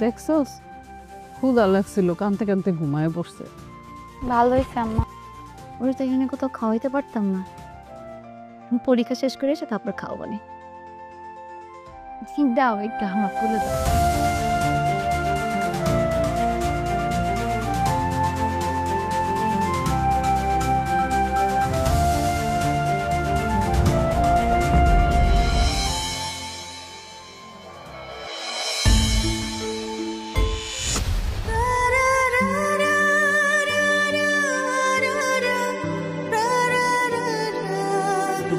দেখছস ক্ষুধা লাগছিল, কানতে কানতে ঘুমায় পড়ছে। ভালো হয়েছে আম্মা, ওরা তো এখানে কোথাও খাওয়াইতে পারতাম না। পরীক্ষা শেষ করে এসে তারপর খাওয়াবো। দাও একটু আমার তুলে দাও।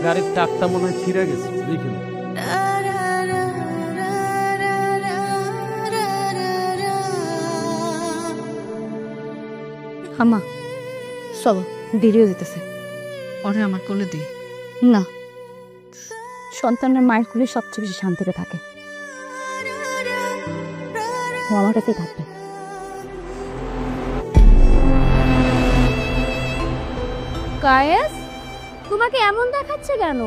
গাড়ির টাকটা মনে হয় ছিঁড়ে গেছে, দেখি আম্মা চলো, দেরি হয়ে যেতেছে। ওরে আমার কোলে দি। না, সন্তানের মায়ের কোলে সবচেয়ে বেশি শান্তিতে থাকে। ও আমার কাছেই থাকবে। কায়েস, তোমাকে এমন দেখাচ্ছে কেন?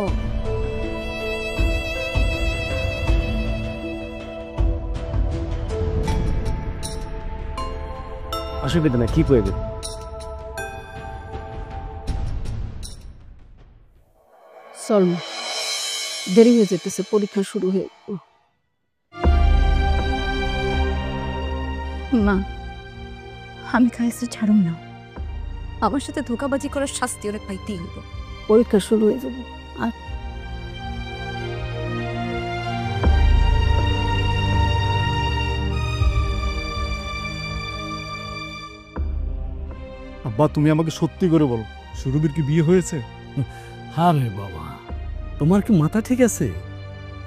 অসুবিধা না, কি করবে? চল দেরি হয়ে যেতেছে, পরীক্ষা শুরু হয়ে। মা, আমি কায়েসে ছাড়ুম না। আমার সাথে ধোঁকাবাজি করার শাস্তি ওরা পাইতেই হইব। পরীক্ষা শুরু হয়ে যাবে। আর আব্বা, তুমি আমাকে সত্যি করে বলো, সুরভির কি বিয়ে হয়েছে? আরে বাবা, তোমার কি মাথা ঠিক আছে?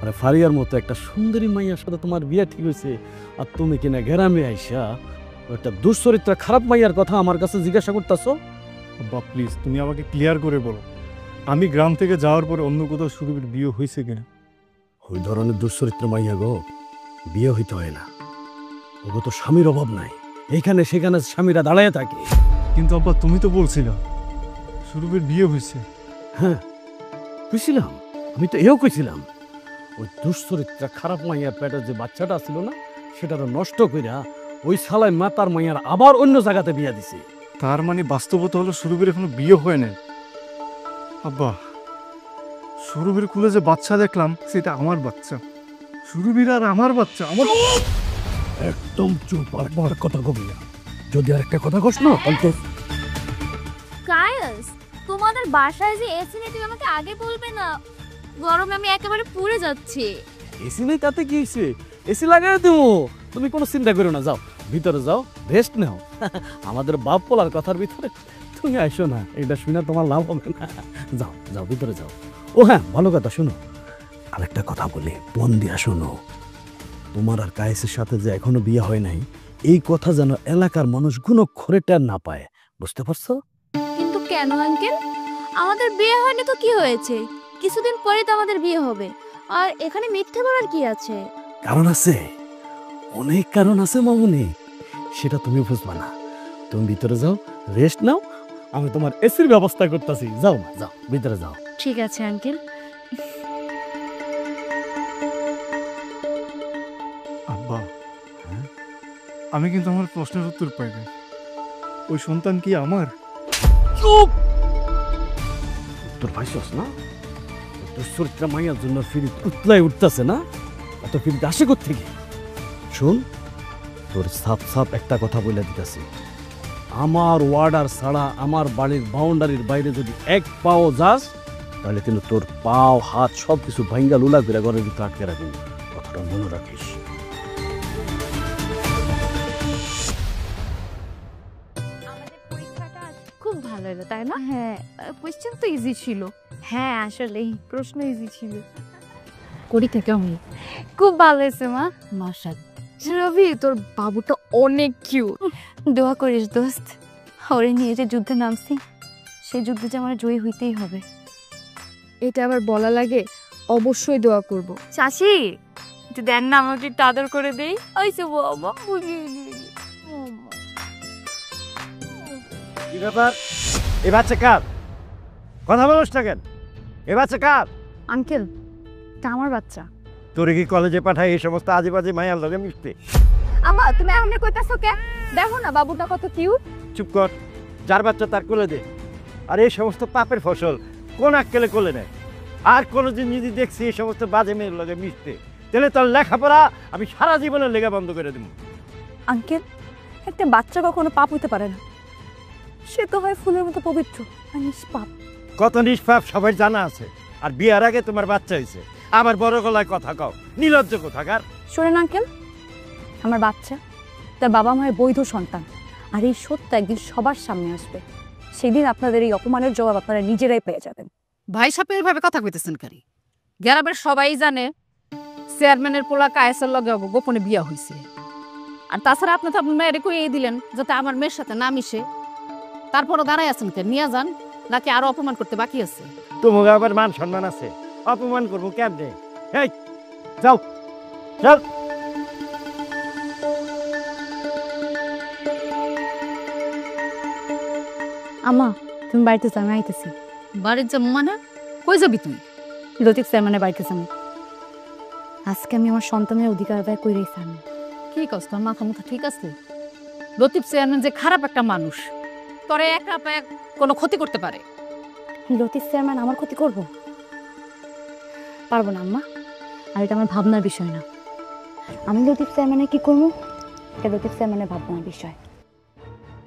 আরে ফারিয়ার মতো একটা সুন্দরী মাইয়ার সাথে তোমার বিয়ে ঠিক হয়েছে, আর তুমি কিনা গ্রামে আইসা একটা দুশ্চরিত্রা খারাপ মাইয়ার কথা আমার কাছে জিজ্ঞাসা করতেছো? আব্বা প্লিজ, তুমি আমাকে ক্লিয়ার করে বলো, আমি গ্রাম থেকে যাওয়ার পরে অন্য কোথাও সুরভির বিয়ে হয়েছে কিনা? ওই ধরনের দুশ্চরিত্র মাইয়া গো বিয়ে হইতে হয় না, ওগো তো স্বামীর অভাব নাই, এইখানে সেখানে স্বামীরা দাঁড়ায় থাকে। কিন্তু আব্বা, তুমি তো বলছিলা সুরভির বিয়ে হয়েছে। হ্যাঁ কইছিলাম, আমি তো এও কইছিলাম। ওই দুশ্চরিত্রা খারাপ মাইয়ার পেটের যে বাচ্চাটা ছিল না, সেটারও নষ্ট কইরা ওই শালায় মাতার মাইয়ার আবার অন্য জায়গাতে বিয়া দিছে। তার মানে বাস্তবতা হলো সুরভির এখনো বিয়ে হয় নাই। আব্বা, সুরভির কুলে যে বাচ্চা দেখলাম সেটা আমার বাচ্চা, সুরভির আর আমার বাচ্চা। আমার একদম চুপ, আর কথা কবি না। যদি আর একটা কথা কস না তাহলে কায়েস, তোমাদের বাসায় যে এসি নেই, তুমি আমাকে আগে বলবে না? গরমে আমি একেবারে পুড়ে যাচ্ছি। এসি নেই তাতে কি হয়েছে, এসি লাগাই দেবো, তুমি কোনো চিন্তা করো না। যাও ভিতরে যাও, রেস্ট নাও। আমাদের বাপ পোলার কথার ভিতরে তুমি আইসো না, এটা শুনে তোমার লাভ হবে না। যাও যাও ভিতরে যাও। ও হ্যাঁ, ভালো কথা, শোনো আরেকটা কথা বলি, মন দিয়া শোনো। তোমার আর কায়েসের সাথে যে এখনো বিয়ে হয় নাই, এই কথা যেন এলাকার মানুষ গুণক্ষরে টের না পায়, বুঝতে পারছো? কিন্তু কেন আঙ্কেল? আমাদের বিয়ে হয়নি তো কি হয়েছে? কিছুদিন পরে তো আমাদের বিয়ে হবে, আর এখানে মিথ্যে বলার কি আছে? কারণ আছে, অনেক কারণ আছে মামুনি, সেটা তুমি বুঝবা না। তুমি ভিতরে যাও, রেস্ট নাও, আমি তোমার এসির ব্যবস্থা করতেছি। যাও না, যাও ভিতরে যাও। ঠিক আছে আঙ্কেল। আব্বা, আমি কিন্তু আমার প্রশ্নের উত্তর পাই না। ওই সন্তান কি আমার? চুপ! তোর ভাইসস না, তোর চরিত্র মাইয়ার জন্য ফিরিত উতলাই উঠতেছে না, এত ফিরিত আসে কোত্থেকে? শোন, তোর সাপ সাপ একটা কথা বলে দিতেছি, আমার ওয়ার্ডার ছাড়া আমার বাড়ির বাউন্ডারির বাইরে যদি এক পাও যাস, তাহলে কিন্তু তোর পাও হাত সব কিছু ভাঙ্গা লুলা করে ঘরের ভিতরে আটকে রাখবি। কথাটা মনে রাখিস। খুব ভালো হলো, তাই না? হ্যাঁ, কোয়েশ্চেন তো ইজি ছিল। হ্যাঁ, আসলেই প্রশ্ন ইজি ছিল। করি থেকে আমি খুব ভালো হয়েছে মা। মাশাআল্লাহ, রবি তোর বাবুটা অনেক কিউট। দোয়া করিস দোস্ত, ওরে নিয়ে যে যুদ্ধে নামছি সেই যুদ্ধে যে আমার জয়ী হইতেই হবে। এটা আবার বলা লাগে? অবশ্যই দোয়া করব। চাষি তুই দেন না আমাকে একটু আদর করে দেই। ওইসে বাবা কি ব্যাপার? এ বাচ্চা কার? কথা বলিস না কেন? এ বাচ্চা কার? আঙ্কেল, এটা আমার বাচ্চা। তোরে কি কলেজে পাঠায় এই সমস্ত আজে বাজে মায়ার লগে মিশতে? আমা তুমি এমন কইতাছো কে? দেখো না বাবুটা কত কিউট। চুপ কর, যার বাচ্চা তার কোলে দে। আর এই সমস্ত পাপের ফসল কোন আক্কেলে কোলে নেয়? আর কোনোদিন যদি দেখছি এই সমস্ত বাজে মেয়ের লগে মিশতে, তাহলে তোর লেখাপড়া আমি সারা জীবনের লেখা বন্ধ করে দেবো। আঙ্কেল, একটা বাচ্চা কখনো পাপ হইতে পারে না, সে তো হয় ফুলের মতো পবিত্র আর নিষ্পাপ। কত নিষ্পাপ সবাই জানা আছে। আর বিয়ার আগে তোমার বাচ্চা হয়েছে, আবার বড় গলায় কথা কও, নির্লজ্জ কোথাকার। শোনেন আঙ্কেল, আমার বাচ্চা তার বাবা মায়ের বৈধ সন্তান, আর এই সত্য একদিন সবার সামনে আসবে। সেদিন আপনাদের এই অপমানের জবাব আপনারা নিজেরাই পেয়ে যাবেন। ভাই সাহেব এভাবে কথা কইতেছেন কারি? গ্রামের সবাই জানে চেয়ারম্যানের পোলা কায়েসের লগে গোপনে বিয়া হয়েছে। আর তাছাড়া আপনি তো আপনার মেয়ের কইয়ে দিলেন যাতে আমার মেয়ের সাথে না মিশে। তারপরও দাঁড়াই আছেন কে? নিয়ে যান, নাকি আরো অপমান করতে বাকি আছে? তোমাকে আবার মান সম্মান আছে, অপমান করবো কেমনে? এই যাও, চল। আমা তুমি বাড়িতে যাও, আমি আইতেছি। বাড়ির যাবো মানে? কই যাবি তুই? লতিফ চেয়ারম্যানের বাড়িতে যাবো। আজকে আমি আমার সন্তানের অধিকার আদায় করে রেখেছি। কি কস, তোর মাথা মুথা ঠিক আছে? লতিফ চেয়ারম্যান যে খারাপ একটা মানুষ, তোরে একা পায়ে কোনো ক্ষতি করতে পারে। লতিফ চেয়ারম্যান আমার ক্ষতি করব? পারবো না আম্মা, আর এটা আমার ভাবনার বিষয় না। আমি লতিফ চেয়ারম্যানের কি করবো এটা লতিফ চেয়ারম্যানের ভাবনার বিষয়।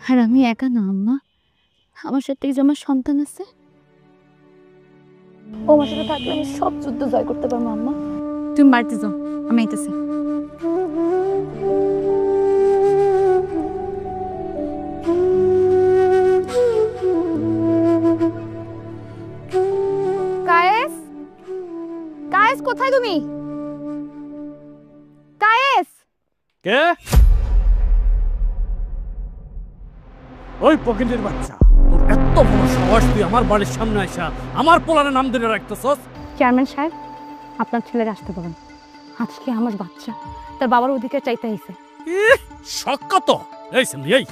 আর আমি একা না আম্মা, আমার সাথে যে আমার সন্তান আছে, ও আমার সাথে থাকলে আমি সব যুদ্ধ জয় করতে পারবো। আম্মা তুমি বাড়িতে যাও, আমি আইতেছি। কায়েস, কায়েস কোথায় তুমি? কায়েস! কে? ওই পকেটের বাচ্চা, তোর এত বড় সাহস, তুই আমার বাড়ির সামনে আসা আমার পোলারে নাম ধরে রাখতেছস? চেয়ারম্যান সাহেব, আপনার ছেলের আসতে বলেন। আজকে আমার বাচ্চা তার বাবার অধিকার চাইতে আইছে। শক্কা তো এই সেমনি, এই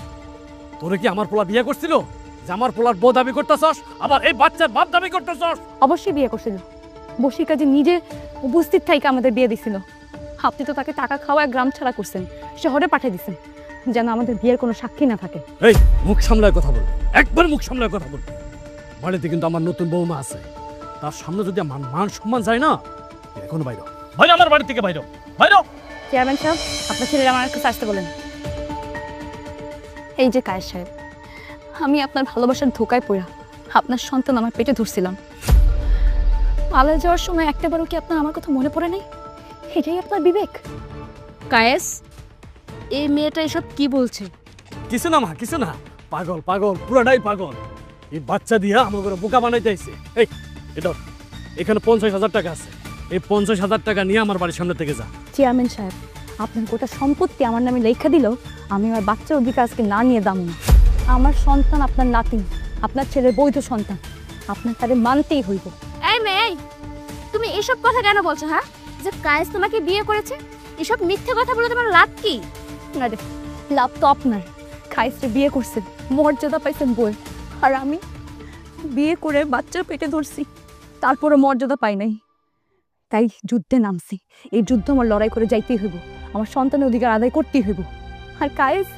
তোরে কি আমার পোলা বিয়ে করছিল যে আমার পোলার বউ দাবি করতেছস, আবার এই বাচ্চার বাপ দাবি করতেছস? অবশ্যই বিয়ে করছিল, বসির কাজে নিজে উপস্থিত থাইকে আমাদের বিয়ে দিছিল। আপনি তো তাকে টাকা খাওয়ায় গ্রাম ছাড়া করছেন, শহরে পাঠিয়ে দিচ্ছেন যেন আমাদের বিয়ের কোনো সাক্ষী না থাকে। এই মুখ সামলায় কথা বল, একবার মুখ সামলায় কথা বল। বাড়িতে কিন্তু আমার নতুন বৌমা আছে, তার সামনে যদি আমার মান সম্মান যায় না, এখনো বাইরে বাইরে, আমার বাড়ি থেকে বাইরে বাইরে। চেয়ারম্যান সাহেব, আপনার ছেলের আমার কাছে আসতে বলেন। এই যে কায়েস সাহেব, আমি আপনার ভালোবাসার ধোকায় পড়া আপনার সন্তান আমার পেটে ধরছিলাম। পালায় যাওয়ার সময় একটাবারও কি আপনার আমার কথা মনে পড়ে নাই? এটাই আপনার বিবেক? কায়েস, এই মেয়েটা এসব কি বলছে? কিছু না মা, কিছু না। পাগল পাগল, পুরাটাই পাগল। এই বাচ্চা দিয়া আমার করে বোকা বানাইতে আইছে। এই এটা এখানে 50,000 টাকা আছে, এই 50,000 টাকা নিয়ে আমার বাড়ির সামনে থেকে যা। চেয়ারম্যান সাহেব, আপনার গোটা সম্পত্তি আমার নামে লেখা দিলেও আমি আমার বাচ্চার অধিকার আজকে না নিয়ে দাম না। আমার সন্তান আপনার নাতি, আপনার ছেলের বৈধ সন্তান, আপনার তারে মানতেই হইব। এই মেয়ে, তুমি এসব কথা কেন বলছো? হ্যাঁ, যে কায়েস তোমাকে বিয়ে করেছে, এসব মিথ্যে কথা বলে তোমার লাভ কি? না রে, লাভ তো আপনার। কায়েসরে বিয়ে করছেন, মর্যাদা পাইছেন বই, আর আমি বিয়ে করে বাচ্চার পেটে ধরছি, তারপরে মর্যাদা পাই নাই। তাই যুদ্ধে নামছি। এই যুদ্ধ আমার লড়াই করে যাইতেই হইব, আমার সন্তানের অধিকার আদায় করতেই হইব। আর কায়েস,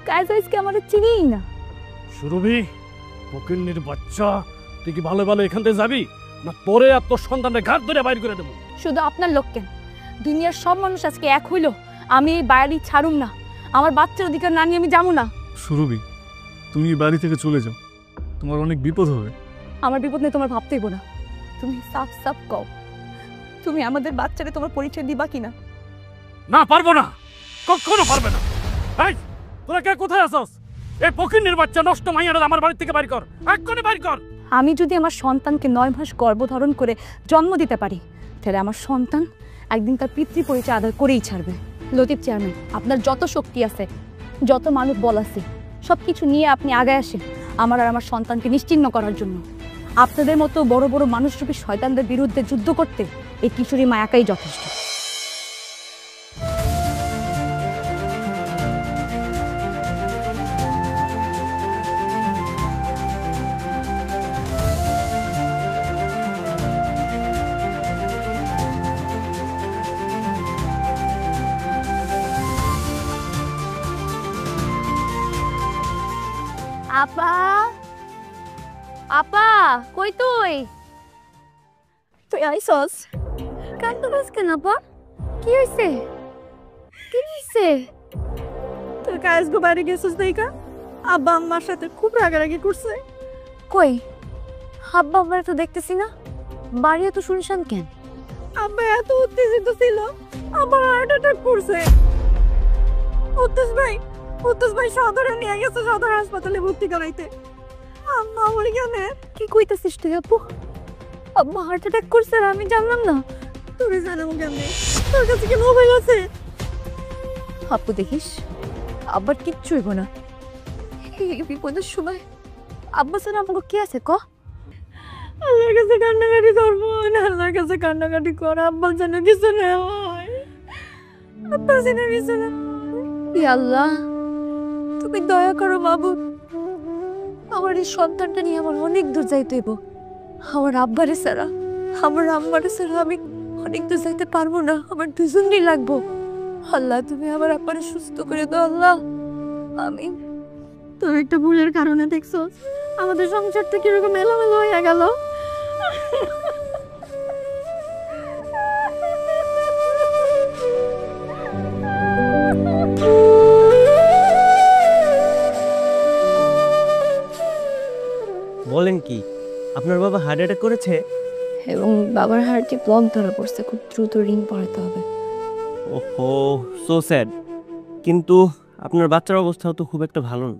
কায়েস আজকে আমার চিনিই না। সুরভি, ফকিন্নির বাচ্চা, তুই কি ভালো ভালো এখান থেকে যাবি, না পরে আর তোর সন্তানের ঘাট ধরে বাইর করে দেবো? শুধু আপনার লোক কেন, দুনিয়ার সব মানুষ আজকে এক হইল, আমি এই বাড়ি ছাড়ুম না। আমার বাচ্চার অধিকার না নিয়ে আমি যাবো না। সুরভি, তুমি এই বাড়ি থেকে চলে যাও, তোমার অনেক বিপদ হবে। আমার বিপদ নিয়ে তোমার ভাবতেইব না। তুমি সাফ সাফ কও, তুমি আমাদের বাচ্চারে তোমার পরিচয় দিবা কিনা? না, পারবো না, কখনো পারবে না। এই তোরা কে কোথায় আছস? এই ফকিন্নির বাচ্চা নষ্ট মাইয়ারা আমার বাড়ি থেকে বাইর কর, এক্ষুনি বাইর কর। আমি যদি আমার সন্তানকে 9 মাস গর্ভধারণ করে জন্ম দিতে পারি, তাহলে আমার সন্তান একদিন তার পিতৃ পরিচয় আদায় করেই ছাড়বে। লতিফ চেয়ারম্যান, আপনার যত শক্তি আছে, যত মানুষ বল আছে, সব কিছু নিয়ে আপনি আগে আসেন আমার আর আমার সন্তানকে নিশ্চিহ্ন করার জন্য। আপনাদের মতো বড় বড় মানুষরূপী শয়তানদের বিরুদ্ধে যুদ্ধ করতে এই কিশোরী মা একাই যথেষ্ট। আপা, আপা, কই তুই? তুই আইসস? কান্দো বাস কেন আপা? কি হয়েছে? কি হয়েছে? তুই কাজ গো বাইরে গেছিস দেখা আব্বা আম্মার সাথে খুব রাগারাগি করছে। কই আব্বা আমরা তো দেখতেছি না, বাড়িও তো শুনশান কেন? আব্বা এত উত্তেজিত ছিল, আবার হার্ট অ্যাটাক করছে। উত্তেজ ভাই সদরে নিয়ে গেছে, সদর হাসপাতালে ভর্তি করাইতে। আম্মা আমার কেনে? কি কইতাছিস তুই আপু? আব্বা হার্ট অ্যাটাক করছে আর আমি জানলাম না? তোরে জানাবো কেমনে? তোর কাছে কি মোবাইল আছে? আপু দেখিস আব্বার কিচ্ছু হইব না। এই বিপদের সময় আব্বা ছাড়া আমাকে কি আছে ক? আল্লাহর কাছে কান্নাকাটি করবো না, আল্লাহর কাছে কান্নাকাটি কর, আব্বা যেন কিছু না হয়, আব্বা যেন কিছু না হয়। ইয়া আল্লাহ, তুমি দয়া করো মাবুদ। আমার এই সন্তানটা নিয়ে আমার অনেক দূর যাইতে হইব। আমার আব্বারে ছাড়া, আমার আম্মারে ছাড়া আমি অনেক দূর যাইতে পারবো না, আমার দুজনই লাগবো। আল্লাহ তুমি আমার আব্বারে সুস্থ করে দাও আল্লাহ। আমি তোর একটা ভুলের কারণে দেখছো আমাদের সংসারটা কিরকম এলোমেলো হয়ে গেল। বলেন কি, আপনার বাবা হার্ট অ্যাটাক করেছে? এবং বাবার হার্টে ব্লক ধরা পড়ছে, খুব দ্রুত রিং পড়াতে হবে। ওহো, সো স্যাড। কিন্তু আপনার বাচ্চার অবস্থাও তো খুব একটা ভালো না।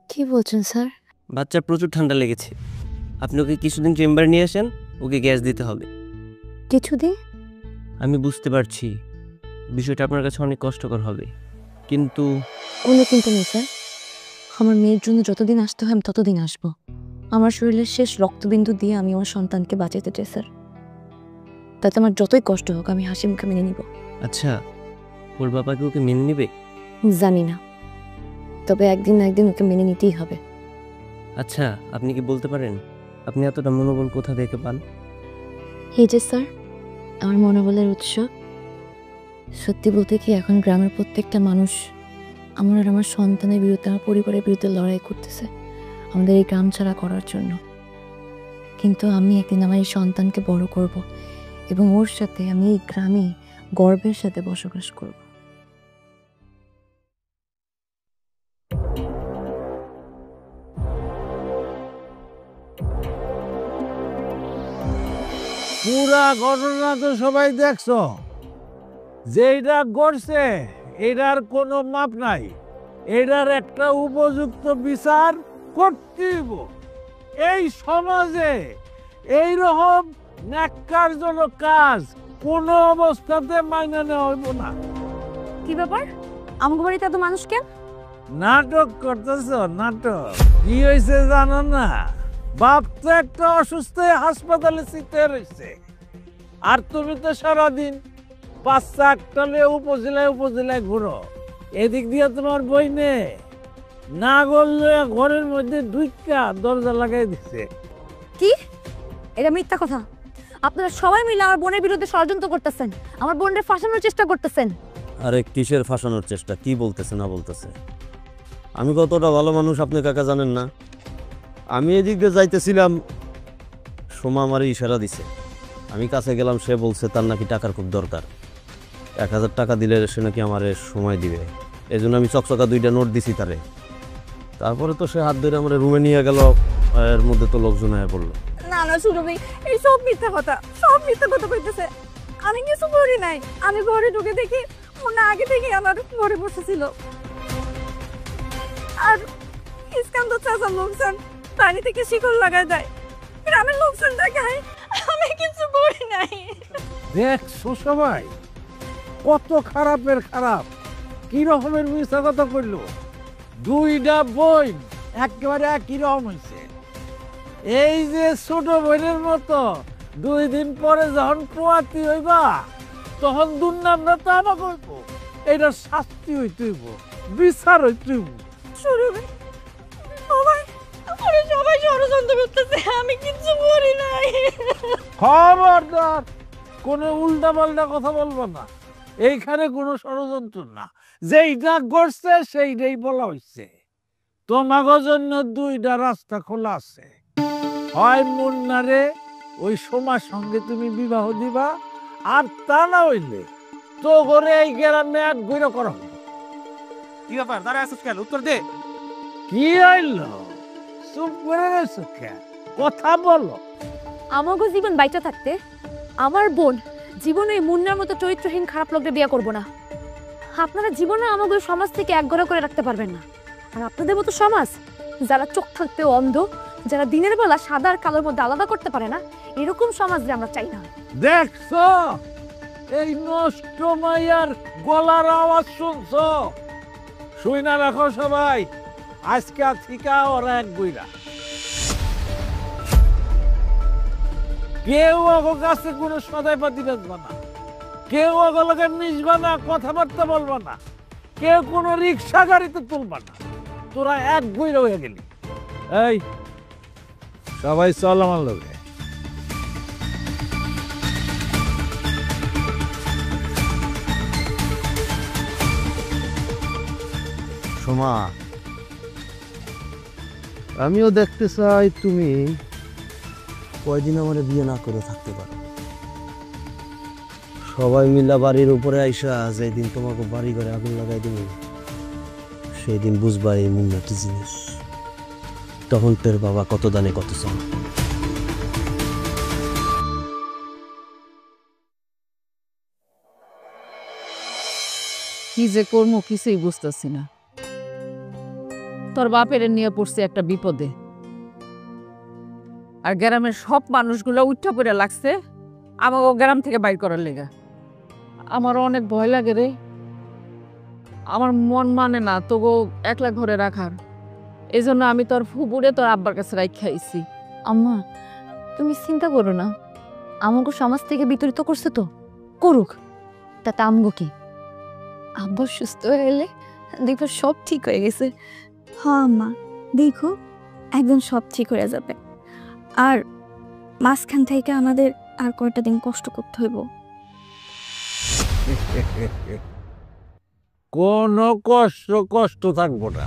কি বলছেন স্যার? বাচ্চার প্রচুর ঠান্ডা লেগেছে। আপনি ওকে কিছুদিন চেম্বারে নিয়ে আসেন, ওকে গ্যাস দিতে হবে। কিছুদিন? আমি বুঝতে পারছি বিষয়টা আপনার কাছে অনেক কষ্টকর হবে, কিন্তু কোনো কিন্তু নেই স্যার। আমার মেয়ের জন্য যতদিন আসতে হয় আমি ততদিন আসবো। আমার শরীরের শেষ রক্তবিন্দু দিয়ে আমি আমার সন্তানকে বাঁচাতে চাই স্যার। তাতে আমার যতই কষ্ট হোক আমি হাসি মুখে মেনে নিব। আচ্ছা, ওর বাবাকে ওকে মেনে নেবে? জানি না, তবে একদিন না একদিন ওকে মেনে নিতেই হবে। আচ্ছা, আপনি কি বলতে পারেন আপনি এতটা মনোবল কোথা থেকে পান? এই যে স্যার, আমার মনোবলের উৎস, সত্যি বলতে কি এখন গ্রামের প্রত্যেকটা মানুষ আমার আর আমার সন্তানের বিরুদ্ধে, আমার পরিবারের বিরুদ্ধে লড়াই করতেছে আমাদের এই গ্রাম ছাড়া করার জন্য। কিন্তু আমি একদিন আমার এই সন্তানকে বড় করব এবং ওর সাথে আমি এই গ্রামে গর্বের সাথে বসবাস করব। পুরা ঘটনা তো সবাই দেখছো, যেটা করছে এটার কোনো মাপ নাই, এটার একটা উপযুক্ত বিচার করতেইব। এই সমাজে এইরকম ন্যাক্কারজনক কাজ কোনো অবস্থাতে মাইনে নেওয়া হইব না। কি ব্যাপার, আমাকে বাড়িতে এত মানুষ কেন? নাটক করতেছ? নাটক কি হয়েছে জানো না? বাপ তো একটা অসুস্থ হয়ে হাসপাতালে চিতে রয়েছে, আর তুমি তো সারাদিন বাচ্চা একটালে উপজেলায় উপজেলায় ঘুরো। এদিক দিয়ে তোমার বইনে না বললে ঘরের মধ্যে দুইটা দরজা লাগাই দিচ্ছে। কি এটা মিথ্যা কথা? আপনারা সবাই মিলে আমার বোনের বিরুদ্ধে ষড়যন্ত্র করতেছেন, আমার বোনের ফাঁসানোর চেষ্টা করতেছেন। আরে কিসের ফাঁসানোর চেষ্টা? কি বলতেছে না বলতেছে? আমি কতটা ভালো মানুষ আপনি কাকা জানেন না? আমি এদিক দিয়ে যাইতেছিলাম, সোমা আমার ইশারা দিছে, আমি কাছে গেলাম, সে বলছে তার নাকি টাকার খুব দরকার, 1000 টাকা দিলে সে নাকি আমার সময় দিবে। এই জন্য আমি চকচকা 2টা নোট দিছি তারে। তারপরে তো সে হাত ধরে আমার রুমে নিয়ে গেল, এর মধ্যে তো লোকজন হয়ে পড়লো। না না সুরভি, এই সব মিথ্যা কথা, সব মিথ্যা কথা কইতেছে। আমি কিছু করি নাই, আমি ঘরে ঢুকে দেখি ওনা আগে থেকে আমার ঘরে বসেছিল। আর ইসকান তো চাচা লোকজন পানি থেকে শিকল লাগায় দেয়, গ্রামের লোকজন দেখায় আমি কিছু করি নাই। দেখছো সবাই, কত খারাপের খারাপ, কি রকমের মিথ্যা কথা কইলো। দুইটা বই একেবারে একই রকম হয়েছে। এই যে ছোট বোনের মতো 2 দিন পরে যখন পোয়াতি হইবা তখন দুর্নামটা তো আমাকে হইব, এটা শাস্তি হইতে হইব, বিচার হইতে হইব। সবাই ষড়যন্ত্র করতেছে, আমি কিচ্ছু করি নাই। খবরদার কোনো উল্টা পাল্টা কথা বলবো না, এইখানে কোনো ষড়যন্ত্র না, যেইটা করছে সেইটাই বলা হয়েছে। তোমাকে জন্য 2টা রাস্তা খোলা আছে, হয় মুন্নারে ওই সোমার সঙ্গে তুমি বিবাহ দিবা, আর তা না হইলে তো করে এই গ্রামে এক ঘুরে করা হবে। কি ব্যাপার দাঁড়া আসছিস কেন? উত্তর দে। কি হইল? চুপ করে রয়েছো কেন? কথা বলো। আমাগো জীবন বাইচা থাকতে আমার বোন জীবনে এই মুন্নার মতো চরিত্রহীন খারাপ লোকদের বিয়ে করব না। আপনারা জীবনে আমাগো সমাজ থেকে একঘরে করে রাখতে পারবেন না। আর আপনাদের মতো সমাজ যারা চোখ থাকতেও অন্ধ, যারা দিনের বেলা সাদা আর কালোর মধ্যে আলাদা করতে পারে না, এরকম সমাজ যে আমরা চাই না। দেখছো এই নষ্ট মাইয়ার গলার আওয়াজ শুনছো? শুই না রাখো সবাই, আজকে থেকে ওরা এক বইরা। কেউ ওর কাছে কোনো সদাই পাতি বেচবা না, কেউ ওগুলোকে মিশবা না, কথাবার্তা বলবা না, কেউ কোনো রিক্সা গাড়িতে তুলবা না। তোরা এক বইরা হয়ে গেলি। এই সবাই চল আমার লোকে। সোমা, আমিও দেখতে চাই তুমি কয়দিন আমার বিয়ে না করে থাকতে পারো। সবাই মিলা বাড়ির উপরে আইসা যেদিন তোমাকে বাড়ি ঘরে আগুন লাগাই দেব, সেই দিন বুঝবা এই মুন্না কি জিনিস। তখন তোর বাবা কত দানে কত চান। কি যে করবো কিছুই বুঝতেছি না। তোর বাপের নিয়ে পড়ছে একটা বিপদে, আর গ্রামের সব মানুষগুলো উঠা পড়ে লাগছে আমাকে গ্রাম থেকে বাইর করার লেগা। আমার অনেক ভয় লাগে রে, আমার মন মানে না তোকে একলা ঘরে রাখার। এই জন্য আমি তোর ফুপুরে তোর আব্বার কাছে রাখাইছি। আম্মা তুমি চিন্তা করো না, আমাকে সমাজ থেকে বিতরিত করছে তো করুক, তাতে আমগো কি। আব্বা সুস্থ হয়ে এলে দেখো সব ঠিক হয়ে গেছে। হ্যাঁ আম্মা, দেখো একদম সব ঠিক হয়ে যাবে। আর মাঝখান থেকে আমাদের আর কয়টা দিন কষ্ট করতে হইব। কোনো কষ্ট থাকবো না,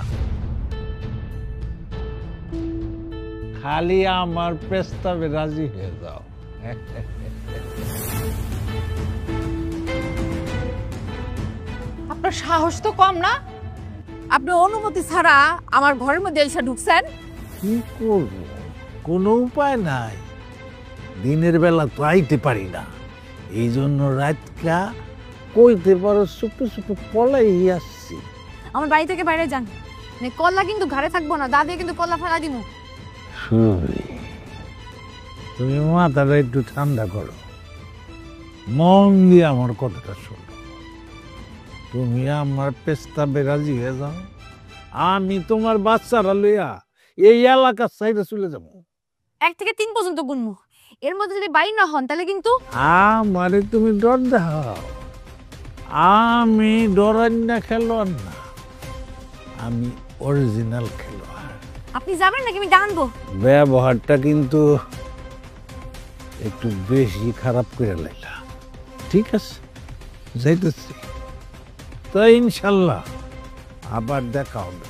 খালি আমার প্রস্তাবে রাজি হয়ে যাও। আপনার সাহস তো কম না, আপনি অনুমতি ছাড়া আমার ঘরের মধ্যে এসে ঢুকছেন। কি করব, কোনো উপায় নাই, দিনের বেলা তো আইতে পারি না, এই জন্য রাতটা কইতে পারো চুপে চুপে পলাই আসছি। আমার বাড়ি থেকে বাইরে যান, কল্লা কিন্তু ঘরে থাকবো না, দাদি কিন্তু কল্লা ফেলা দিব। তুমি মাথাটা একটু ঠান্ডা করো, মন দিয়ে আমার কথাটা শোনো। তুমি আমার প্রস্তাবে রাজি হয়ে যাও, আমি তোমার বাচ্চারা লইয়া এই এলাকার সাইডে চলে যাবো। 1 থেকে 3 পর্যন্ত গুনবো, এর মধ্যে যদি বাইর না হন তাহলে কিন্তু আমারে তুমি ডর দেখাও। আমি ডরান্না খেলোয়াড় না, আমি অরিজিনাল খেলোয়াড়। আপনি যাবেন নাকি আমি ডানবো? ব্যবহারটা কিন্তু একটু বেশি খারাপ করে লাইলা, ঠিক আছে? যাইতেছি তো, ইনশাল্লাহ আবার দেখা হবে।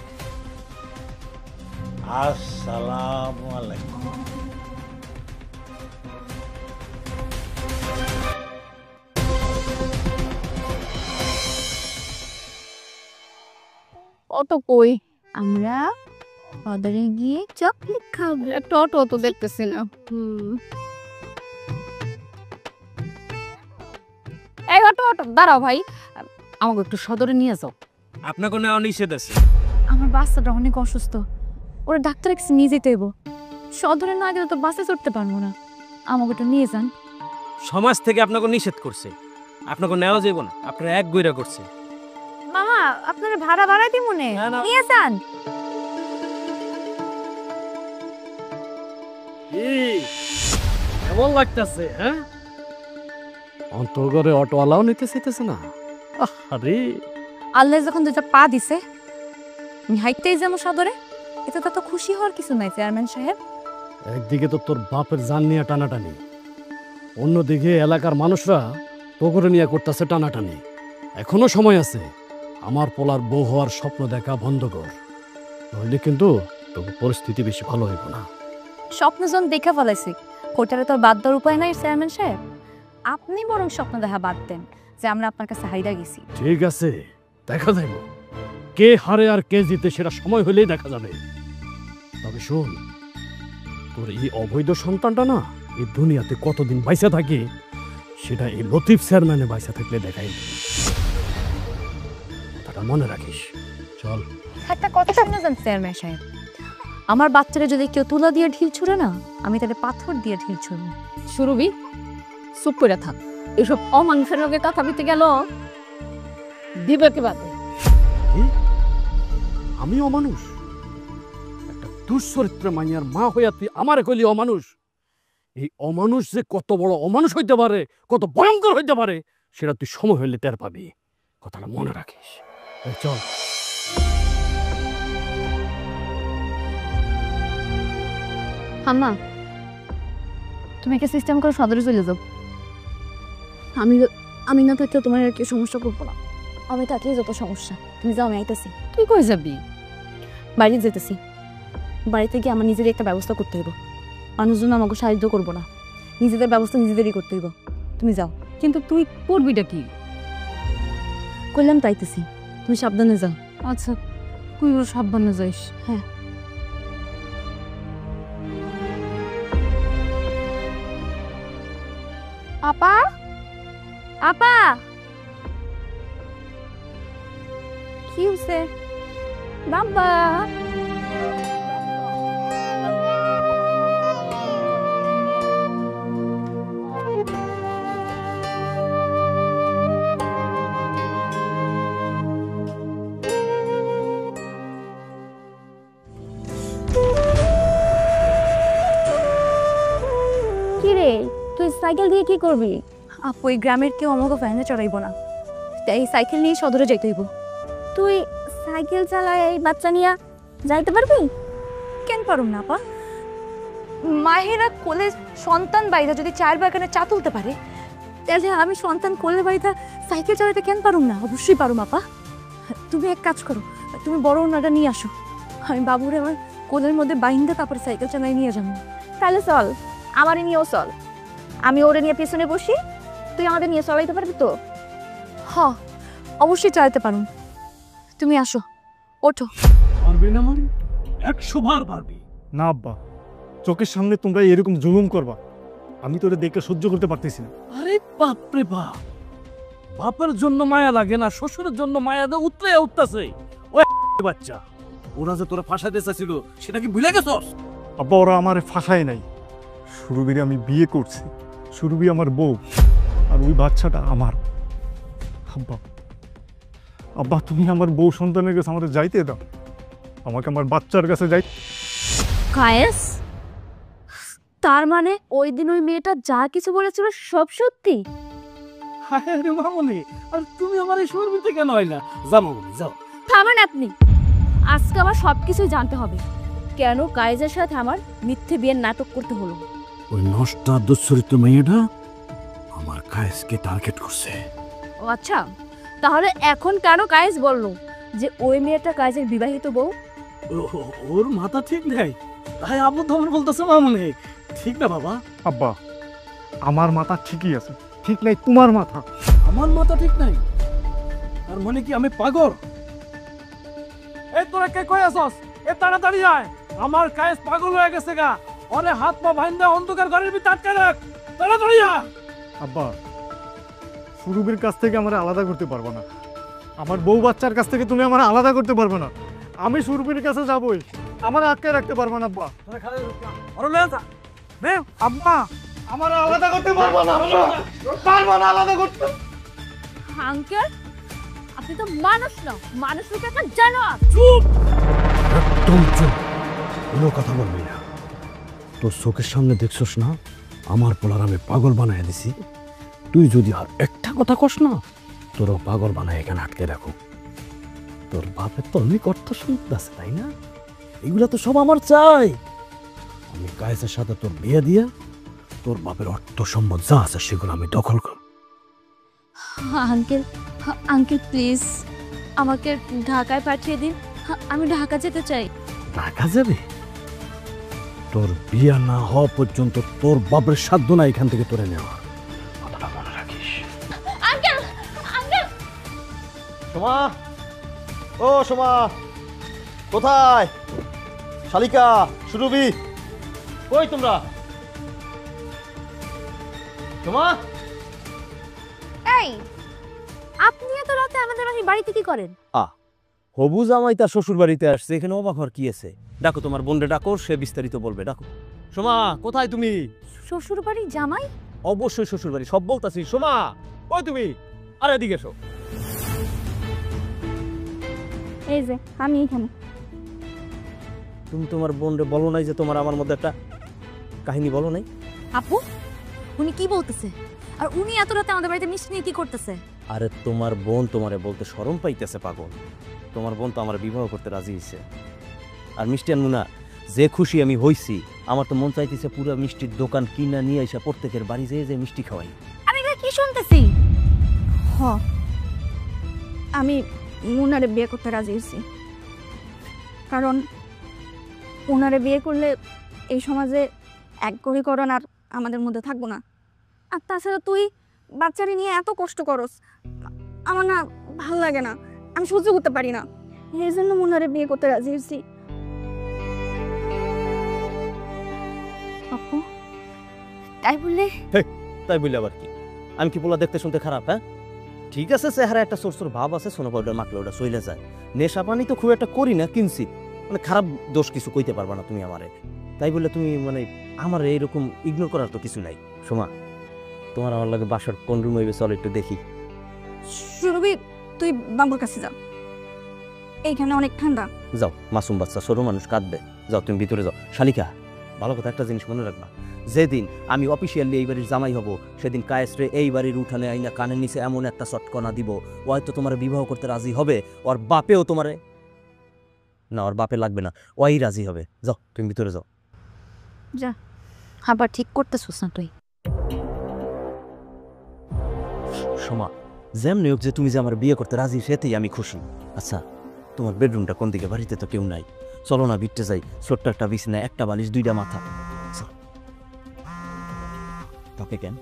আসসালামু আলাইকুম। অত কই, আমরা বাজারে গিয়ে চকলেট খাবো। একটা অটো তো দেখতেছি না। এই অটো দাঁড়াও ভাই, আমাকে একটু সদরে নিয়ে যাও। আপনাকে নেওয়া নিষেধ আছে। আমার বাচ্চাটা অনেক অসুস্থ, ওরা ডাক্তারের কাছে নিয়ে যেতে হইব। সদরে না গেলে তো বাসে চড়তে পারবো না, আমাকে একটু নিয়ে যান। সমাজ থেকে আপনাকে নিষেধ করছে, আপনাকে নেওয়া যাইব না, আপনারা এক গইরা করছে। মামা আপনারা ভাড়া বাড়াইতে মনে না, না। নিয়ে যান। কেমন লাগতেছে? হ্যাঁ, অন্তর্গরে অটোওয়ালাও নিতে চাইতেছে না। আরে আল্লাহ যখন দুটা পা দিছে আমি হাইতেই যাবো সদরে, এতে তো খুশি হওয়ার কিছু নাই চেয়ারম্যান সাহেব। একদিকে তো তোর বাপের জান নিয়ে টানাটানি, অন্যদিকে এলাকার মানুষরা তোকে নিয়ে করতেছে টানাটানি। এখনো সময় আছে, আমার পোলার বউ হওয়ার স্বপ্ন দেখা বন্ধ কর, নইলে কিন্তু তোর পরিস্থিতি বেশি ভালো হইব না। স্বপ্ন যখন দেখা ফেলাইছি কোটারে তো বাদ দেওয়ার উপায় নাই চেয়ারম্যান সাহেব। আপনি বরং স্বপ্ন দেখা বাদ দেন যে আমরা আপনার কাছে হাইরা গেছি। ঠিক আছে, দেখা যাইব কে হারে আর কে জিতে, সেটা সময় হলেই দেখা যাবে। তবে শোন, তোর এই অবৈধ সন্তানটা না এই দুনিয়াতে কতদিন বাইসা থাকে সেটা এই লতিফ চেয়ারম্যানে বাইসা থাকলে দেখাই দেবে। কথাটা মনে রাখিস। চল। একটা কথা শুনে যান চেয়ারম্যান সাহেব, আমার বাচ্চারা যদি কেউ তুলা দিয়ে ঢিল ছুড়ে না, আমি তাদের পাথর দিয়ে ঢিল ছুড়ব। সুরভি চুপ করে থাক, এসব অমানুষের লগে কথা বলতে গেল দিবে কে বাদে? কি? আমি অমানুষ? একটা দুশ্চরিত্র মাইয়ার মা হইয়া তুই আমারে কইলি অমানুষ? এই অমানুষ যে কত বড় অমানুষ হইতে পারে, কত ভয়ঙ্কর হইতে পারে, সেটা তুই সময় হইলে টের পাবি। কথাটা মনে রাখিস। এই চল। আম্মা তুমি একটা সিস্টেম করে সদরে চলে যাও। আমি না থাকলে তোমার আর কি সমস্যা করবো না। আমি থাকলে যত সমস্যা। তুমি যাও, আমি আইতেছি। তুই কই যাবি? বাড়ি যেতেছি। বাড়িতে গিয়ে আমার নিজেরই একটা ব্যবস্থা করতে হইব। মানুষজন আমাকে সাহায্য করবো না, নিজেদের ব্যবস্থা নিজেদেরই করতে হইব। তুমি যাও। কিন্তু তুই করবিটা কি? করলাম তাইতেছি, তুমি সাবধানে যাও। আচ্ছা, তুই সাবধানে যাইস। হ্যাঁ। আপা, আপা কি হইছে? বাবা কি রে, তুই সাইকেল দিয়ে কি করবি? আপু এই গ্রামের কেউ আমাকে ভ্যানে চড়াইব না, তাই সাইকেল নিয়ে সদরে যাইতে হইব। তুই সাইকেল চালায় এই বাচ্চা নিয়ে যাইতে পারবি? কেন পারুম না আপা? মাহেরা কোলে সন্তান বাইরা যদি চার বাগানে চা তুলতে পারে, তাহলে আমি সন্তান কোলে বাইরা সাইকেল চালাতে কেন পারুম না? অবশ্যই পারুম আপা। তুমি এক কাজ করো, তুমি বড় ওনাটা নিয়ে আসো, আমি বাবুরে আমার কোলের মধ্যে বাইন্দা তারপরে সাইকেল চালাই নিয়ে যাবো। তাহলে চল, আমারে নিয়েও চল। আমি ওরে নিয়ে পেছনে বসি, তুই আমাদের নিয়ে চলাইতে পারবি তো? হ, অবশ্যই চালাতে পারুম। তুমি আসো, ওঠো। পারবি না মানে? 100 বার পারবি। না আব্বা, চোখের সামনে তোমরা এরকম জুলুম করবা, আমি তোরে দেখে সহ্য করতে পারতেছি না। আরে বাপরে বাপ, বাপের জন্য মায়া লাগে না, শ্বশুরের জন্য মায়া দে উতলে উঠতেছে। ওই বাচ্চা, ওরা যে তোরা ফাঁসাইতে চাইছিল সেটা কি ভুলে গেছস? আব্বা, ওরা আমার ফাঁসায় নাই। সুরভিরে আমি বিয়ে করছি, সুরভি আমার বউ, আর ওই বাচ্চাটা আমার। আব্বা, আব্বা তুমি আমার বউ সন্তানের কাছে আমাদের যাইতে দাও, আমাকে আমার বাচ্চার কাছে যাই। কায়েস, তার মানে ওই দিন ওই মেয়েটা যা কিছু বলেছিল সব সত্যি? হায় রে মামনি, আর তুমি আমার এই সুরভিতে কেন আইলা? যাও মামনি যাও। থামেন আপনি, আজকে আমার সবকিছু জানতে হবে। কেন কায়েসের সাথে আমার মিথ্যে বিয়ের নাটক করতে হলো? ওই নষ্টা দুশ্চরিত্র মেয়েটা আমার কায়েসকে টার্গেট করছে। ও আচ্ছা, তাহলে এখন কেন কায়েস বললো যে ওই মেয়েটা কায়েসের বিবাহিত বউ? ওর মাথা ঠিক নেই, তাই আবু ধমন বলতেছে মামনি। ঠিক না বাবা? আব্বা, আমার মাথা ঠিকই আছে, ঠিক নাই তোমার মাথা। আমার মাথা ঠিক নাই? তার মানে কি আমি পাগল? এই তোরা কে কই আছস? এ তাড়াতাড়ি আয়, আমার কায়েস পাগল হয়ে গেছে গা। ওরে হাত পা বাইন্ধা অন্ধকার ঘরের ভিতর আটকে রাখ, তাড়াতাড়ি আয়। আব্বা, সুরভির কাছ থেকে আমার আলাদা করতে পারবো না, আমার বউ বাচ্চার কাছ থেকে তুমি আমার আলাদা করতে পারবে না। আমি সুরভির কাছে যাবই, আমার আটকে রাখতে পারবো না আব্বা। আব্বা, আমার আলাদা করতে পারবো না, পারবো না আলাদা করতে। আঙ্কেল আপনি তো মানুষ না, মানুষ রূপে একটা জানোয়ার। চুপ, একদম চুপ, কোনো কথা বলবি না। তোর চোখের সামনে দেখছস না আমার পোলার আমি পাগল বানায় দিছি। তুই যদি আর একটা কথা কস না, তোরও পাগল বানায় এখানে আটকে রাখো। তোর বাপের তো অনেক অর্থ সম্পদ আছে, তাই না? এগুলা তো সব আমার চাই। আমি কায়েসের সাথে তোর বিয়ে দিয়ে তোর বাপের অর্থ সম্পদ যা আছে সেগুলো আমি দখল করব। আঙ্কেল, আঙ্কেল প্লিজ আমাকে ঢাকায় পাঠিয়ে দিন, আমি ঢাকা যেতে চাই। ঢাকা যাবে? তোর বিয়ে না হওয়া পর্যন্ত তোর বাপের সাধ্য না এখান থেকে তোরে নেওয়া। কথাটা মনে রাখিস। আঙ্কেল, আঙ্কেল সোমা, ও সোমা, কোথায়? শালিকা, সুরভি, কই তোমরা? সোমা, এই আপনি এত রাতে আমাদের বাড়িতে কি করেন? হবু জামাই তার শ্বশুর বাড়িতে আসছে, এখানে অবাক হওয়ার কি আছে? ডাকো তোমার বোনরে, ডাকো, সে বিস্তারিত বলবে। ডাকো। সোমা, কোথায় তুমি? শ্বশুর বাড়ি জামাই? অবশ্যই শ্বশুর বাড়ি, সব বলতাছি। সোমা, কই তুমি? আরে এদিকে এসো। এই যে আমি এখানে। তুমি তোমার বোনরে বলো নাই যে তোমার আমার মধ্যে একটা কাহিনী বলো নাই? আপু উনি কি বলতেছে? আর উনি এত রাতে আমাদের বাড়িতে মিষ্টি নিয়ে কি করতেছে? আরে তোমার বোন তোমারে বলতে শরম পাইতেছে পাগল। তোমার বোন তো আমার বিবাহ করতে রাজি হয়েছে। আর মিষ্টি আনবো না, যে খুশি আমি হইছি, আমার তো মন চাইতেছে পুরো মিষ্টির দোকান কিনা নিয়ে এসে প্রত্যেকের বাড়ি যেয়ে যে মিষ্টি খাওয়াই। আমি এগুলো কি শুনতেছি? আমি মুনারে বিয়ে করতে রাজি হয়েছি, কারণ উনারে বিয়ে করলে এই সমাজে এক গরিকরণ আর আমাদের মধ্যে থাকবো না। আর তাছাড়া তুই বাচ্চারে নিয়ে এত কষ্ট করস, আমার না ভালো লাগে না, আমি সহ্য করতে পারি না। এই জন্য মুনারে বিয়ে করতে রাজি হয়েছি। আপু তাই বললে? তাই বললে আবার কি? আমি কি পোলা দেখতে শুনতে খারাপ? হ্যাঁ, ঠিক আছে, চেহারা একটা সোরসোর ভাব আছে, সোনা পাউডার মাখলে ওটা চলে যায়। নেশা পানি তো খুব একটা করি না, কিনছি, মানে খারাপ দোষ কিছু কইতে পারবা না তুমি আমারে। তাই বলে তুমি মানে আমার এইরকম ইগনোর করার তো কিছু নাই। সোমা, তোমার আমার লাগে বাসার কোন রুম হইবে, চল একটু দেখি। সুরভি, তুই বাবুর কাছে যা, এইখানে অনেক ঠান্ডা। যাও, মাসুম বাচ্চা, ছোট মানুষ কাঁদবে। যাও তুমি ভিতরে যাও। শালিকা, ভালো কথা একটা জিনিস মনে রাখবা, যেদিন আমি অফিসিয়ালি এই বাড়ির জামাই হব, সেদিন কায়েসরে এই বাড়ির উঠানে আইনা কানের নিচে এমন একটা চটকনা দিব, ও হয়তো তোমার বিবাহ করতে রাজি হবে। ওর বাপেও তোমারে না, ওর বাপে লাগবে না, ওই রাজি হবে। যাও তুমি ভিতরে যাও। যা, আবার ঠিক করতেছস না তুই? সোমা, যেমনি হোক যে তুমি যে আমার বিয়ে করতে রাজি, সেতেই আমি খুশি। আচ্ছা, তোমার বেডরুমটা কোন দিকে? বাড়িতে তো কেউ নাই, চলো না বিটতে যাই। ছোট্ট একটা বিছনা, একটা বালিশ, দুইটা মাথা। তোকে কেন?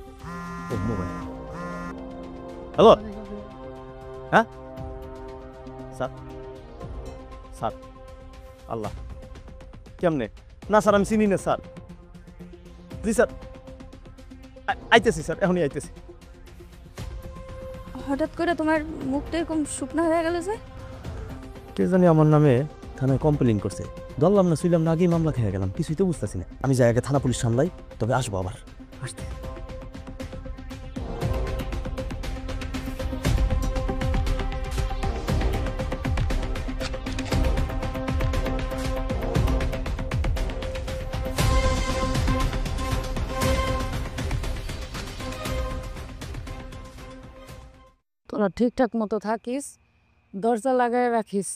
হ্যালো, হ্যাঁ স্যার, স্যার, আল্লাহ, কেমনে? না স্যার, আমি চিনি না স্যার। জি স্যার, আইতেছি স্যার, এখনই আইতেছি। হঠাৎ করে তোমার মুখটা এরকম শুকনো হয়ে গেল যে? কে জানি আমার নামে থানায় কমপ্লেন করছে, ধরলাম না, শুইলাম না, আগেই মামলা খেয়ে গেলাম, কিছুই তো বুঝতেছি না। আমি যাই আগে থানা পুলিশ সামলাই, তবে আসবো আবার। আসতে তোরা ঠিকঠাক মতো থাকিস, দরজা লাগায় রাখিস,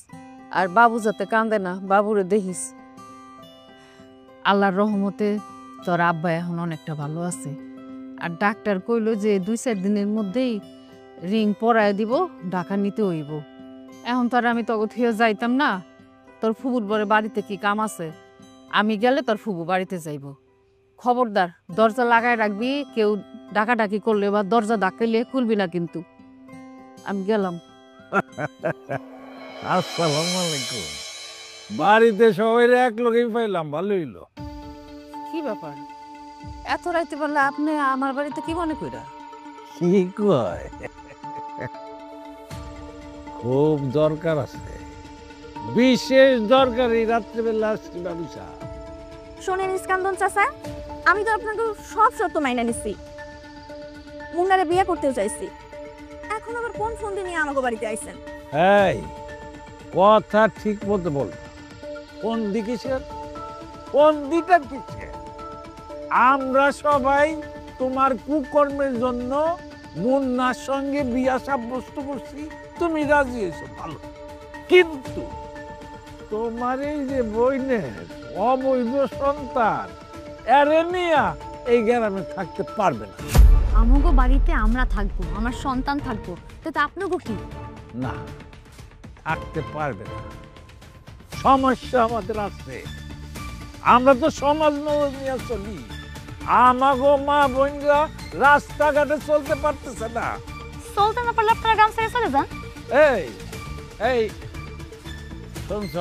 আর বাবু যাতে কান্দে না, বাবুরে দেখিস। আল্লাহর রহমতে তোর আব্বা এখন অনেকটা ভালো আছে। আর ডাক্তার কইলো যে 2-4 দিনের মধ্যেই রিং পরায় দিব, ঢাকা নিতে হইব। এখন তো আর আমি তখন থিয়ে যাইতাম না, তোর ফুবুর বরে বাড়িতে কি কাম আছে, আমি গেলে তোর ফুবু বাড়িতে যাইব। খবরদার দরজা লাগায় রাখবি, কেউ ডাকাডাকি করলে বা দরজা ধাক্কাইলে খুলবি না কিন্তু। আমি গেলাম। আসসালামু আলাইকুম। বাড়িতে সবাই এক লোকেই পাইলাম, ভালো হইলো। কি ব্যাপার, এত রাইতে বললে আপনি আমার বাড়িতে কি মনে কইরা? কি কয়, খুব দরকার আছে, বিশেষ দরকার এই রাত্রিবেলা আসছি বাবুসা। শোনেন ইস্কান্দন চাচা, আমি তো আপনাকে সব শর্ত মাইনা নিছি, মুন্নারে বিয়ে করতে চাইছি। এখন এখন আবার কোন ফোন দিয়ে নিয়ে আমাকে বাড়িতে আইছেন? এই কথা ঠিক মতো বল, কোন দিকে কোন দিকটা কিসের? আমরা সবাই তোমার কুকর্মের জন্য মুন্নার সঙ্গে বিয়া সাব্যস্ত করছি, তুমি রাজি হয়েছো, ভালো। কিন্তু তোমার এই যে বইনের অবৈধ সন্তান এরে নিয়া এই গ্রামে থাকতে পারবে না। আমাগো বাড়িতে আমরা থাকবো, আমার সন্তান থাকবো, তাতে আপনাগো কি? না, থাকতে পারবে না। সমস্যা আমাদের আছে, আমরা তো সমাজ নিয়ে চলি। আমাগো মা বোনরা রাস্তাঘাটে চলতে পারতেছে না। চলতে না পারলে আপনারা গ্রাম ছেড়ে চলে যান। এই এই শুনছ,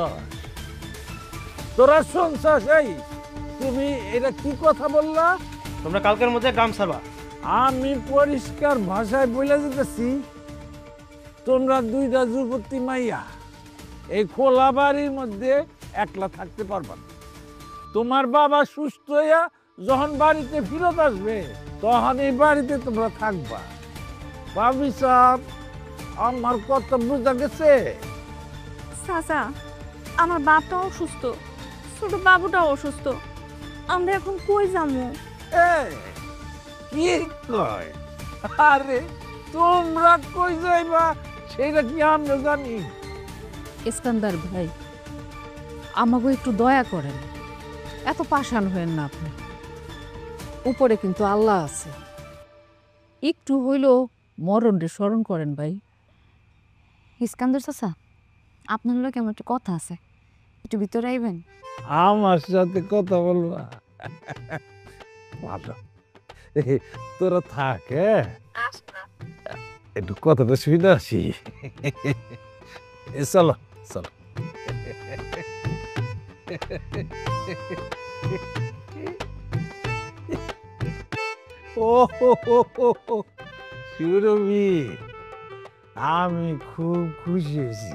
তোরা শুনছস? এই তুমি এটা কি কথা বললা? তোমরা কালকের মধ্যে গ্রাম ছাড়বা। আমি পরিষ্কার ভাষায় বলে দিতেছি, তোমরা দুইটা যুবতী মাইয়া এই খোলা বাড়ির মধ্যে একলা থাকতে পারবা না। তোমার বাবা সুস্থ হইয়া যখন বাড়িতে ফিরত আসবে তখন এই বাড়িতে তোমরা থাকবা। ভাবি সাহেব, আমার কথা বুঝা গেছে? চাচা, আমার বাপটাও অসুস্থ, ছোট বাবুটাও অসুস্থ, আমরা এখন কই যাবো? কি কয়? আরে তোমরা কই যাইবা সেটা কি আমরা জানি? ইস্কান্দার ভাই, আমাকে একটু দয়া করেন, এত পাষাণ হয়েন না আপনি। উপরে কিন্তু আল্লাহ আছে, একটু হইলেও মরণরে স্মরণ করেন ভাই। ইস্কান্দার চাচা, আপনার লোক কেমন একটা কথা আছে, একটু ভিতরে আইবেন? আমার সাথে কথা বলবা? ভালো, তোরা থাক, একটু কথাটা শুনে আসি। চলো চলো। ও সুরভি, আমি খুব খুশি হয়েছি।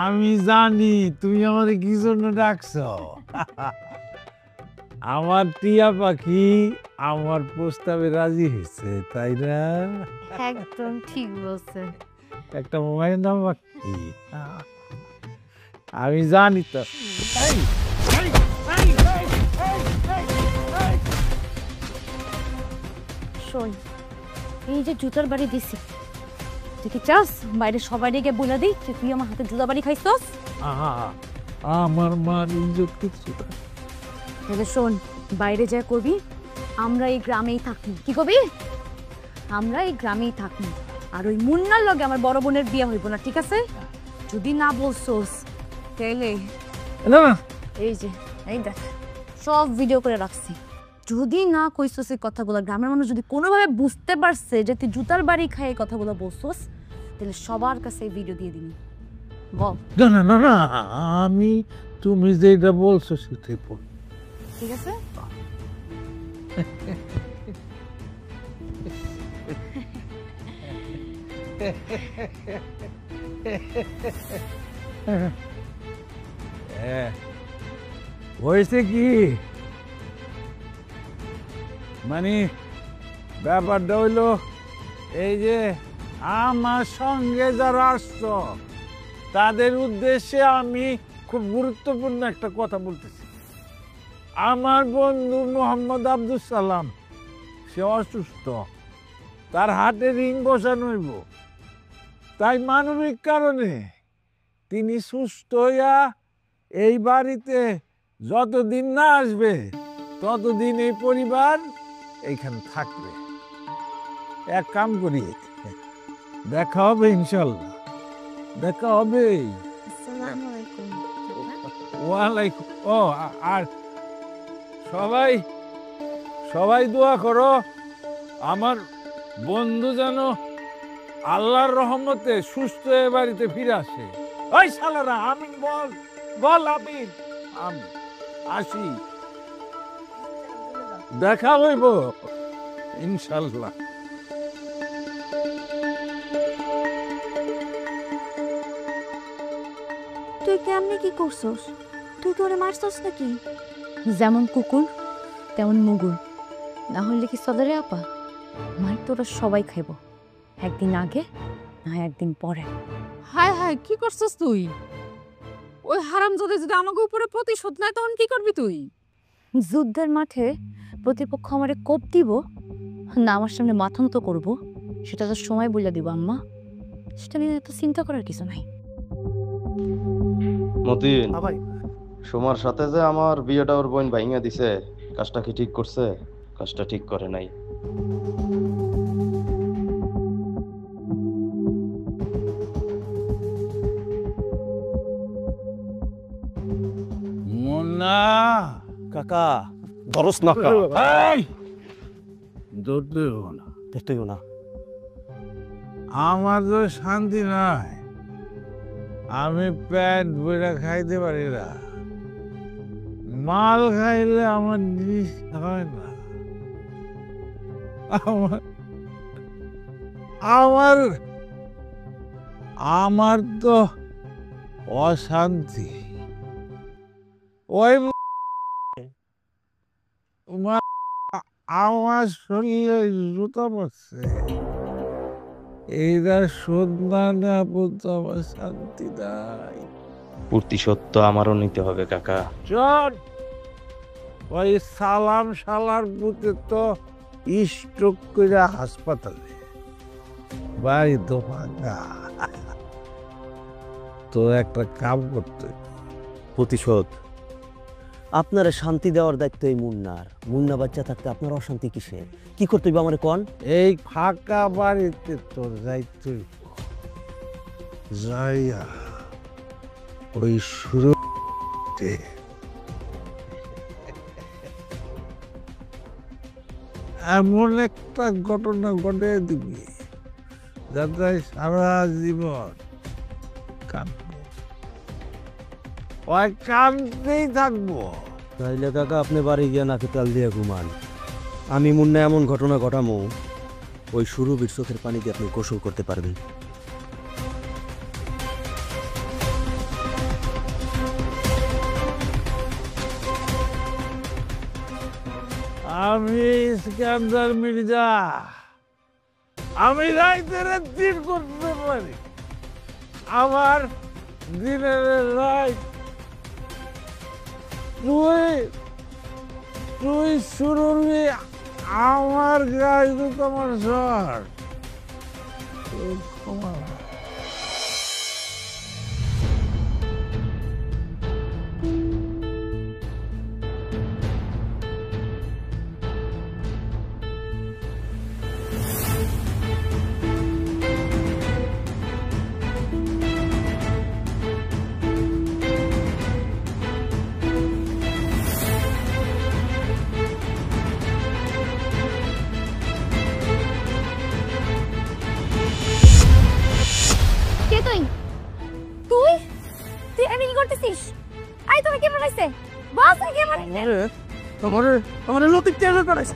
আমি জানি তুমি আমাকে কি জন্য ডাকছ। আমার টিয়া পাখি আমার প্রস্তাবে রাজি হয়েছে, তাই না? একদম ঠিক বলছে। একটা মোবাইল নাম পাখি, আমি জানি তো। শোন, এই যে জুতার বাড়ি দিছি, তুই কি চাস বাইরে সবাই গিয়ে বলে দিই যে তুই আমার হাতে জুতা বাড়ি খাইছস? আমার মার ইজ্জত কিছু না। তাহলে শোন, বাইরে যা করবি, আমরা এই গ্রামেই থাকি। কি করবি? আমরা এই গ্রামেই থাকি, আর ওই মুন্নার লগে আমার বড় বোনের বিয়ে হইব না, ঠিক আছে? যদি না বলছস তাহলে না না, এই যে এই দেখ, সব ভিডিও করে রাখছি। যদি না কইছস এই কথাগুলো, গ্রামের মানুষ যদি কোনোভাবে বুঝতে পারছে যে তুই জুতার বাড়ি খাই এই কথাগুলো বলছস, তাহলে সবার কাছে এই ভিডিও দিয়ে দিবি। বল। না না না না, আমি তুমি যেটা বলছো সেটাই বল, ঠিক আছে? হয়েছে কি মানে, ব্যাপারটা হইলো এই যে আমার সঙ্গে যারা আসছো তাদের উদ্দেশ্যে আমি খুব গুরুত্বপূর্ণ একটা কথা বলতেছি। আমার বন্ধু মোহাম্মদ আব্দুল সালাম, সে অসুস্থ, তার হাতে রিং বসানো হইব। তাই মানবিক কারণে তিনি সুস্থ হইয়া এই বাড়িতে যতদিন না আসবে ততদিন এই পরিবার এইখানে থাকবে। এক কাম করি, দেখা হবে ইনশাল্লাহ, দেখা হবে। ওয়ালাইকুম। ও আর সবাই সবাই দোয়া করো আমার বন্ধু যেন আল্লাহর রহমতে সুস্থ হয়ে বাড়িতে ফিরে আসে। ওই শালারা আমিন বল, বল আমিন। আমি আসি, দেখা হইব ইনশাল্লাহ। তুই কেমনে কি করছস? তুই তোরে মারছস নাকি? যেমন কুকুর তেমন মুগুর, না হলে কি চলে রে আপা? মার তোরা সবাই খাইব, একদিন আগে না একদিন পরে। হায় হায়, কি করছিস তুই? ওই হারামজাদা যদি আমাকে উপরে প্রতিশোধ নেয় তখন কি করবি তুই? যুদ্ধের মাঠে প্রতিপক্ষ আমারে কোপ দিব না আমার সামনে মাথা নত করবো, সেটা তো সময় বলে দিব আম্মা। সেটা নিয়ে এত চিন্তা করার কিছু নাই। মতিন, ভাই সোমার সাথে যে আমার বিয়েটা ওর বোন ভাঙিয়া দিছে, কাজটা কি ঠিক করছে? কাজটা ঠিক করে নাই। মুন্না, কাকা দরস না কা এই দুধ দেব না। দেখতেও না। আমার তো শান্তি নাই, আমি পেট বইটা খাইতে পারি না। মাল খাইলে আমার জিনিস হয় না। আমার আমার আমার তো অশান্তি। ওই আমার শরীরে জুতা পড়ছে, এইটা শোধ না নেওয়া পর্যন্ত আমার শান্তি নাই। প্রতিশোধ তো আমারও নিতে হবে কাকা। চল, ওই সালাম শালার পুতে তো স্ট্রোক করে হাসপাতালে, বাড়ি তো ফাঁকা। তো একটা কাম করতে। প্রতিশোধ? আপনার শান্তি দেওয়ার দায়িত্ব এই মুন্নার। মুন্না বাচ্চা থাকতে আপনার অশান্তি কিসে? কি করতে হবে আমার কোন? এই ফাঁকা বাড়িতে তোর যাইতে যাইয়া ওই শুরু এমন একটা ঘটনা ঘটে দিবি যাতে সারা জীবন কাঁদবো, ওই কাঁদতেই থাকবো। তাইলে কাকা আপনি বাড়ি গিয়ে নাকি তেল দিয়ে ঘুমান। আমি মুন্না এমন ঘটনা ঘটামো, ওই সুরভির চোখের পানি দিয়ে আপনি গোসল করতে পারবেন। আমি ইস্কান্দার মির্জা, আমি রাইতের দিন করতে পারি, আমার দিনের রাইত। তুই শুরুলি আমার গায়ে তো তোমার সর ক্ষমা। কে তুই? তুই তুই আমি কি করতেছিস? আই তোরা কে বানাইছে? বাস কে বানাইছে? আমারে লতিফ টেরর করাইছে।